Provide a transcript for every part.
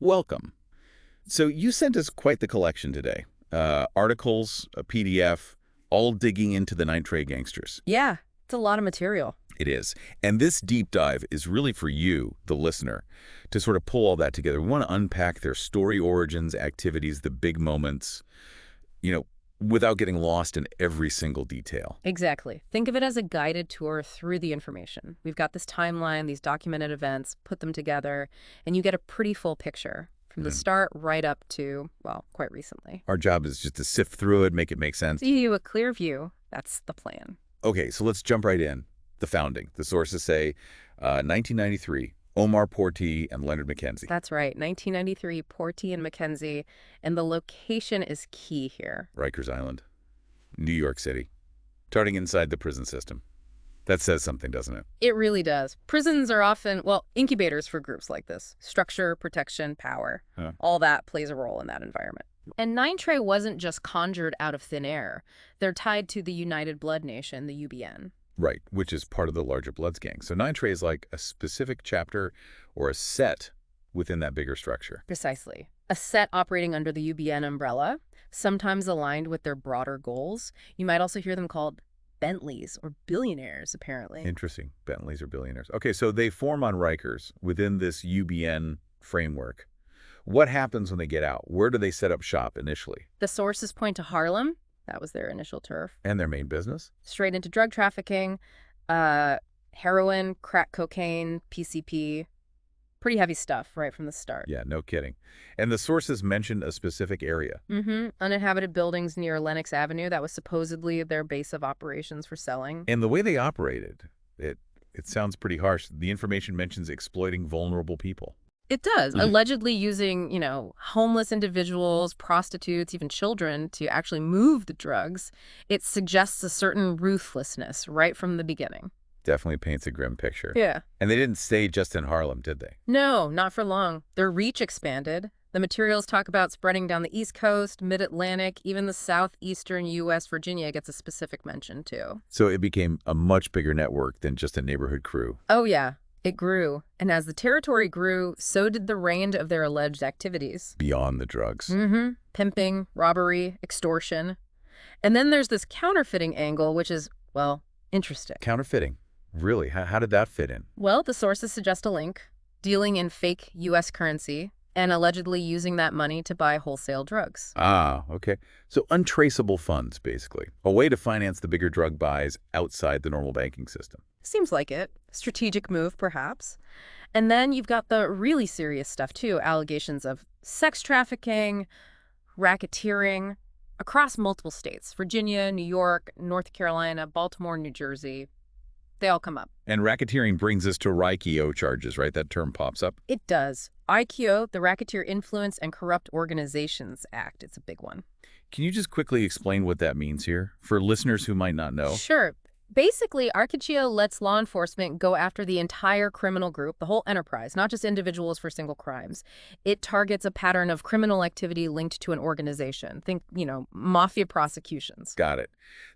welcome. So you sent us quite the collection today. Articles, a PDF, all digging into the Nine Trey Gangsters. Yeah, it's a lot of material. It is. And this deep dive is really for you, the listener, to sort of pull all that together. We want to unpack their story origins, activities, the big moments, without getting lost in every single detail. Exactly. Think of it as a guided tour through the information. We've got this timeline, these documented events, put them together, and you get a pretty full picture from the start right up to, well, quite recently. Our job is just to sift through it, make it make sense. Give you a clear view. That's the plan. Okay, so let's jump right in. The founding. The sources say 1993, Omar Porty and Leonard Mackenzie. That's right, 1993, Porty and Mackenzie, and the location is key here. Rikers Island, New York City, starting inside the prison system. That says something, doesn't it? It really does. Prisons are often, well, incubators for groups like this. Structure, protection, power, all that plays a role in that environment. And Nine Trey wasn't just conjured out of thin air. They're tied to the United Blood Nation, the UBN. Right, which is part of the larger Bloods gang. So Nine Trey is like a specific chapter or a set within that bigger structure. Precisely. A set operating under the UBN umbrella, sometimes aligned with their broader goals. You might also hear them called Bentleys or billionaires, apparently. Interesting. Bentleys or billionaires. Okay, so they form on Rikers within this UBN framework. What happens when they get out? Where do they set up shop initially? The sources point to Harlem. That was their initial turf. And their main business? Straight into drug trafficking, heroin, crack cocaine, PCP. Pretty heavy stuff right from the start. Yeah, no kidding. And the sources mentioned a specific area. Uninhabited buildings near Lenox Avenue. That was supposedly their base of operations for selling. And the way they operated, it sounds pretty harsh. The information mentions exploiting vulnerable people. It does. Allegedly using, homeless individuals, prostitutes, even children to actually move the drugs. It suggests a certain ruthlessness right from the beginning. Definitely paints a grim picture. Yeah. And they didn't stay just in Harlem, did they? No, not for long. Their reach expanded. The materials talk about spreading down the East Coast, Mid-Atlantic, even the southeastern U.S. Virginia gets a specific mention, too. So it became a much bigger network than just a neighborhood crew. Oh, yeah. It grew, and as the territory grew, so did the range of their alleged activities. Beyond the drugs. Pimping, robbery, extortion. And then there's this counterfeiting angle, which is, well, interesting. Counterfeiting? Really? How did that fit in? Well, the sources suggest a link. Dealing in fake U.S. currency and allegedly using that money to buy wholesale drugs. Ah, okay. So untraceable funds, basically. A way to finance the bigger drug buys outside the normal banking system. Seems like it. Strategic move, perhaps. And then you've got the really serious stuff, too. Allegations of sex trafficking, racketeering, across multiple states. Virginia, New York, North Carolina, Baltimore, New Jersey. They all come up. And racketeering brings us to RICO charges, right? That term pops up. It does. IQO, the Racketeer Influence and Corrupt Organizations Act. It's a big one. Can you just quickly explain what that means here for listeners who might not know? Sure. Basically, RICO lets law enforcement go after the entire criminal group, the whole enterprise, not just individuals for single crimes. It targets a pattern of criminal activity linked to an organization. Think, mafia prosecutions. Got it.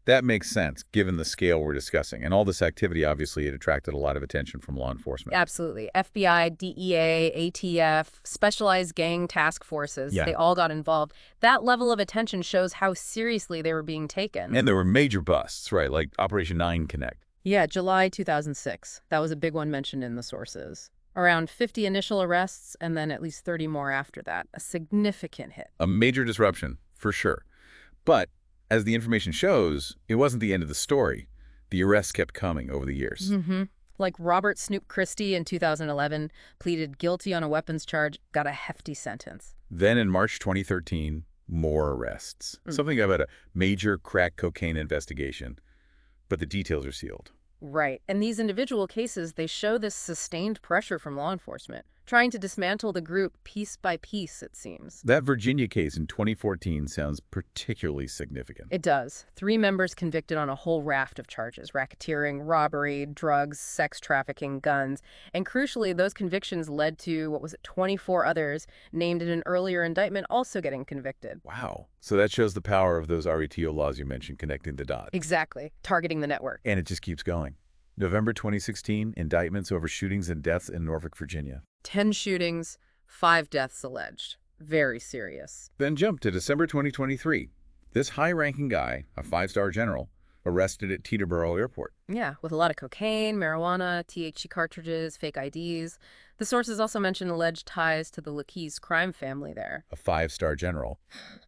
That makes sense, given the scale we're discussing. And all this activity, obviously, it attracted a lot of attention from law enforcement. Absolutely. FBI, DEA, ATF, specialized gang task forces, they all got involved. That level of attention shows how seriously they were being taken. And there were major busts, right, like Operation Nine Connect. Yeah, July 2006. That was a big one mentioned in the sources. Around 50 initial arrests and then at least 30 more after that. A significant hit. A major disruption, for sure. But as the information shows, it wasn't the end of the story. The arrests kept coming over the years. Like Robert Snoop Christie in 2011, pleaded guilty on a weapons charge, got a hefty sentence. Then in March 2013, more arrests. Something about a major crack cocaine investigation. But the details are sealed. Right. And these individual cases, they show this sustained pressure from law enforcement, trying to dismantle the group piece by piece, it seems. That Virginia case in 2014 sounds particularly significant. It does. 3 members convicted on a whole raft of charges: racketeering, robbery, drugs, sex trafficking, guns. And crucially, those convictions led to, 24 others named in an earlier indictment also getting convicted. Wow. So that shows the power of those RETO laws you mentioned, connecting the dots. Exactly. Targeting the network. And it just keeps going. November 2016, indictments over shootings and deaths in Norfolk, Virginia. 10 shootings, 5 deaths alleged. Very serious. Then jump to December 2023. This high-ranking guy, a five-star general, arrested at Teterboro Airport. Yeah, with a lot of cocaine, marijuana, THC cartridges, fake IDs. The sources also mention alleged ties to the Lakeys crime family there. A five-star general.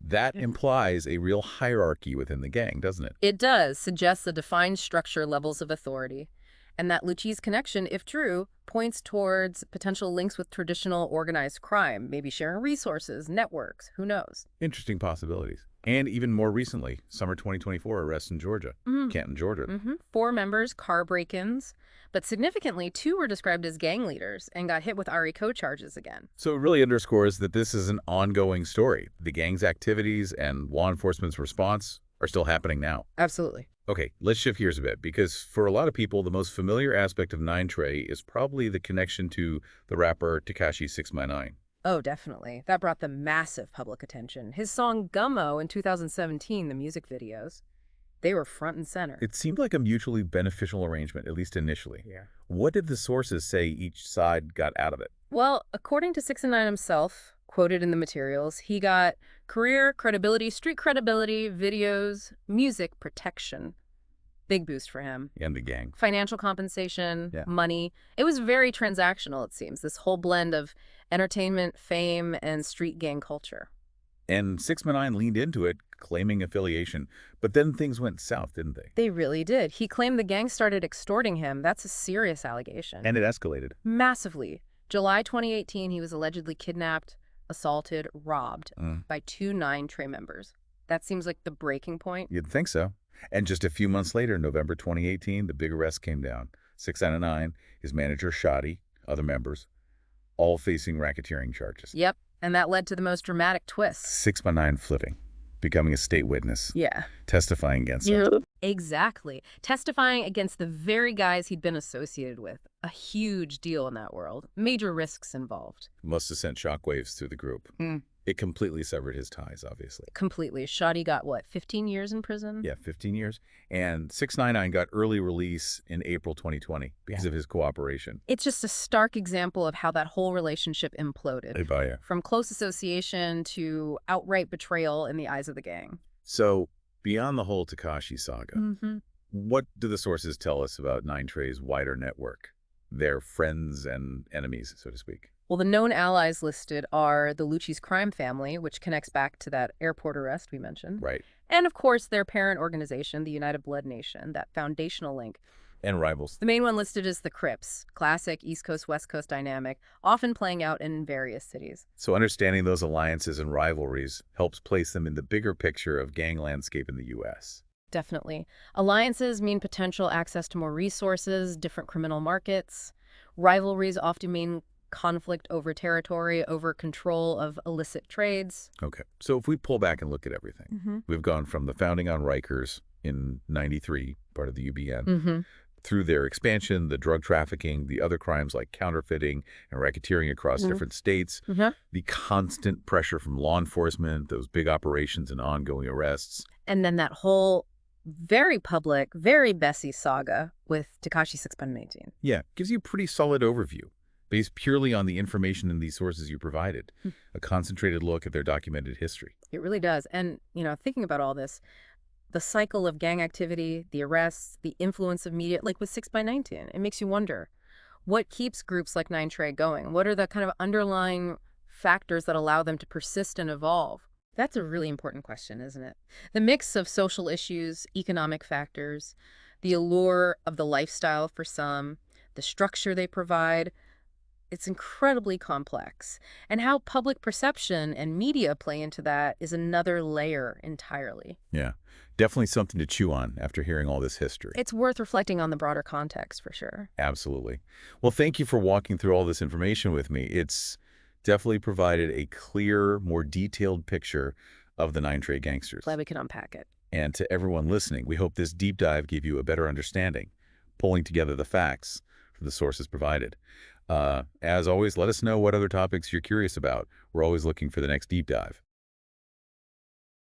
That implies a real hierarchy within the gang, doesn't it? It does suggest a defined structure, levels of authority. And that Lucchese connection, if true, points towards potential links with traditional organized crime, maybe sharing resources, networks, who knows? Interesting possibilities. And even more recently, summer 2024 arrests in Georgia, Canton, Georgia. 4 members, car break-ins. But significantly, 2 were described as gang leaders and got hit with RICO charges again. So it really underscores that this is an ongoing story. The gang's activities and law enforcement's response are still happening now. Absolutely. Okay, let's shift gears a bit, because for a lot of people, the most familiar aspect of Nine Trey is probably the connection to the rapper Tekashi 6ix9ine. Oh, definitely. That brought them massive public attention. His song Gummo in 2017, the music videos, they were front and center. It seemed like a mutually beneficial arrangement, at least initially. Yeah. What did the sources say each side got out of it? Well, according to 6ix9ine himself, quoted in the materials, he got career, credibility, street credibility, videos, music protection. Big boost for him. And the gang. Financial compensation, Yeah. money. It was very transactional, it seems, this whole blend of entertainment, fame, and street gang culture. And 6ix9ine leaned into it, claiming affiliation. But then things went south, didn't they? They really did. He claimed the gang started extorting him. That's a serious allegation. And it escalated. Massively. July 2018, he was allegedly kidnapped, assaulted, robbed by 2 Nine Trey members. That seems like the breaking point. You'd think so. And just a few months later, November 2018, the big arrest came down. 6ix9ine, his manager Shotty, other members, all facing racketeering charges. Yep, and that led to the most dramatic twist. 6ix9ine flipping, becoming a state witness, Yeah. testifying against them. Exactly. Testifying against the very guys he'd been associated with. A huge deal in that world. Major risks involved. Must have sent shockwaves through the group. It completely severed his ties, obviously. Completely. Shotty got, what, 15 years in prison? Yeah, 15 years. And 6ix9ine got early release in April 2020 because of his cooperation. It's just a stark example of how that whole relationship imploded. Ibaya. From close association to outright betrayal in the eyes of the gang. So, beyond the whole Tekashi saga, what do the sources tell us about Nine Trey's wider network? Their friends and enemies, so to speak. Well, the known allies listed are the Lucchese crime family, which connects back to that airport arrest we mentioned. Right. And, of course, their parent organization, the United Blood Nation, that foundational link. And rivals. The main one listed is the Crips, classic East Coast-West Coast dynamic, often playing out in various cities. So understanding those alliances and rivalries helps place them in the bigger picture of gang landscape in the U.S. Definitely. Alliances mean potential access to more resources, different criminal markets. Rivalries often mean conflict over territory, over control of illicit trades. Okay. So if we pull back and look at everything, we've gone from the founding on Rikers in '93, part of the UBN, through their expansion, the drug trafficking, the other crimes like counterfeiting and racketeering across different states, the constant pressure from law enforcement, those big operations and ongoing arrests. And then that whole very public, very messy saga with Tekashi 6ix9ine. Yeah, gives you a pretty solid overview, based purely on the information in these sources you provided, a concentrated look at their documented history. It really does. And, thinking about all this, the cycle of gang activity, the arrests, the influence of media, like with 6ix9ine, it makes you wonder, what keeps groups like Nine Trey going? What are the kind of underlying factors that allow them to persist and evolve? That's a really important question, isn't it? The mix of social issues, economic factors, the allure of the lifestyle for some, the structure they provide, it's incredibly complex. And how public perception and media play into that is another layer entirely. Yeah, definitely something to chew on after hearing all this history. It's worth reflecting on the broader context, for sure. Absolutely. Well, thank you for walking through all this information with me. It's definitely provided a clear, more detailed picture of the Nine Trey Gangsters. Glad we could unpack it. And to everyone listening, we hope this deep dive gave you a better understanding, pulling together the facts from the sources provided. As always, let us know what other topics you're curious about. We're always looking for the next deep dive.